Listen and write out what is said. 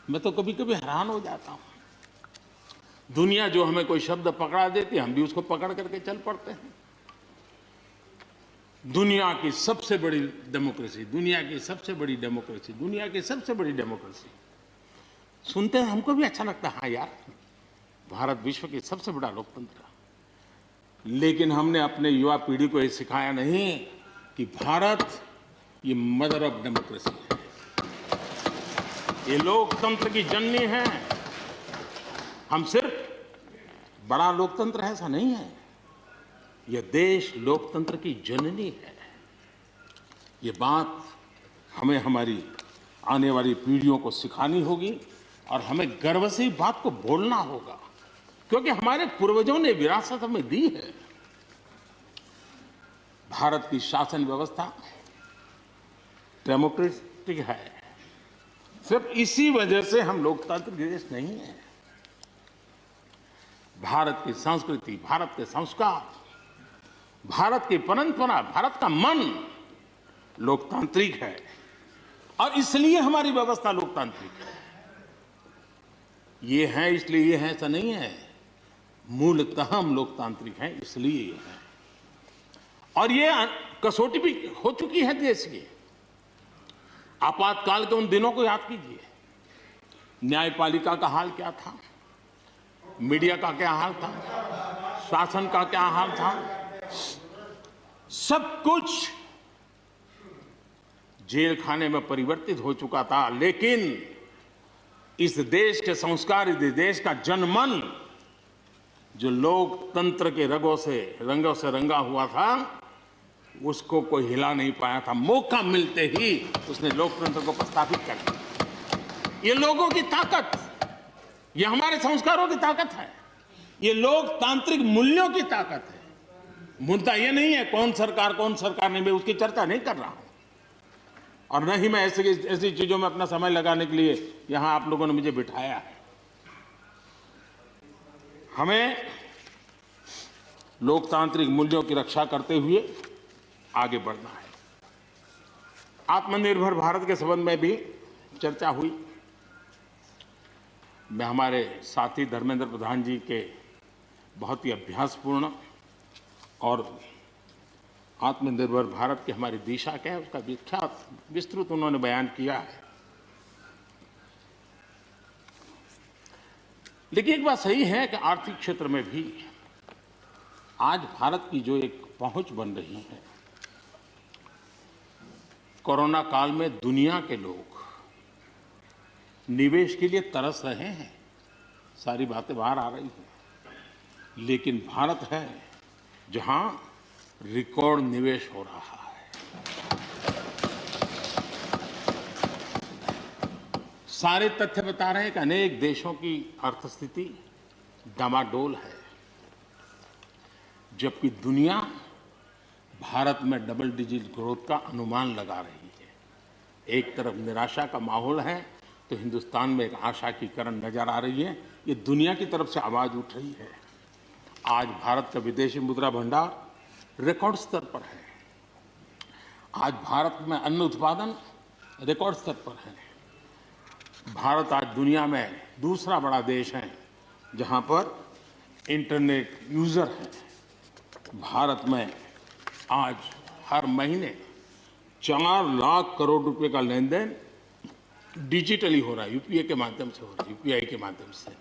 मैं तो कभी कभी हैरान हो जाता हूं। दुनिया जो हमें कोई शब्द पकड़ा देती है, हम भी उसको पकड़ करके चल पड़ते हैं। दुनिया की सबसे बड़ी डेमोक्रेसी, दुनिया की सबसे बड़ी डेमोक्रेसी, दुनिया की सबसे बड़ी डेमोक्रेसी सुनते हैं, हमको भी अच्छा लगता है। हाँ यार, भारत विश्व की सबसे बड़ा लोकतंत्र। लेकिन हमने अपने युवा पीढ़ी को ये सिखाया नहीं कि भारत ये मदर ऑफ डेमोक्रेसी है, ये लोकतंत्र की जननी है। हम सिर्फ बड़ा लोकतंत्र है ऐसा नहीं है, यह देश लोकतंत्र की जननी है। ये बात हमें हमारी आने वाली पीढ़ियों को सिखानी होगी और हमें गर्व से इस बात को बोलना होगा, क्योंकि हमारे पूर्वजों ने विरासत हमें दी है। भारत की शासन व्यवस्था डेमोक्रेटिक है। सिर्फ इसी वजह से हम लोकतांत्रिक देश नहीं है। भारत की संस्कृति, भारत के संस्कार, भारत की परंपरा, भारत का मन लोकतांत्रिक है और इसलिए हमारी व्यवस्था लोकतांत्रिक है। ये है इसलिए ये है ऐसा नहीं है, मूलतः हम लोकतांत्रिक हैं इसलिए ये है। और ये कसौटी भी हो चुकी है देश की। आपातकाल के उन दिनों को याद कीजिए, न्यायपालिका का हाल क्या था, मीडिया का क्या हाल था, शासन का क्या हाल था। सब कुछ जेल खाने में परिवर्तित हो चुका था, लेकिन इस देश के संस्कार, इस देश का जनमन जो लोकतंत्र के रंगों से रंगा हुआ था, उसको कोई हिला नहीं पाया था। मौका मिलते ही उसने लोकतंत्र को प्रस्थापित कर दिया। ये लोगों की ताकत, ये हमारे संस्कारों की ताकत है, ये लोकतांत्रिक मूल्यों की ताकत है। मुद्दा ये नहीं है कौन सरकार नहीं, मैं उसकी चर्चा नहीं कर रहा हूं और न ही मैं ऐसी चीजों में अपना समय लगाने के लिए यहां आप लोगों ने मुझे बिठाया है। हमें लोकतांत्रिक मूल्यों की रक्षा करते हुए आगे बढ़ना है। आत्मनिर्भर भारत के संबंध में भी चर्चा हुई। मैं हमारे साथी धर्मेंद्र प्रधान जी के बहुत ही अभ्यासपूर्ण और आत्मनिर्भर भारत की हमारी दिशा क्या है उसका विख्यात विस्तृत उन्होंने बयान किया है। लेकिन एक बात सही है कि आर्थिक क्षेत्र में भी आज भारत की जो एक पहुंच बन रही है, कोरोना काल में दुनिया के लोग निवेश के लिए तरस रहे हैं, सारी बातें बाहर आ रही हैं, लेकिन भारत है जहां रिकॉर्ड निवेश हो रहा है। सारे तथ्य बता रहे हैं कि अनेक देशों की अर्थस्थिति डामाडोल है, जबकि दुनिया भारत में डबल डिजिट ग्रोथ का अनुमान लगा रही है। एक तरफ निराशा का माहौल है तो हिंदुस्तान में एक आशा की किरण नजर आ रही है। ये दुनिया की तरफ से आवाज उठ रही है। आज भारत का विदेशी मुद्रा भंडार रिकॉर्ड स्तर पर है। आज भारत में अन्न उत्पादन रिकॉर्ड स्तर पर है। भारत आज दुनिया में दूसरा बड़ा देश है जहां पर इंटरनेट यूजर है। भारत में आज हर महीने 4 लाख करोड़ रुपए का लेन देन डिजिटली हो रहा है, यूपीआई के माध्यम से हो रहा है, यूपीआई के माध्यम से।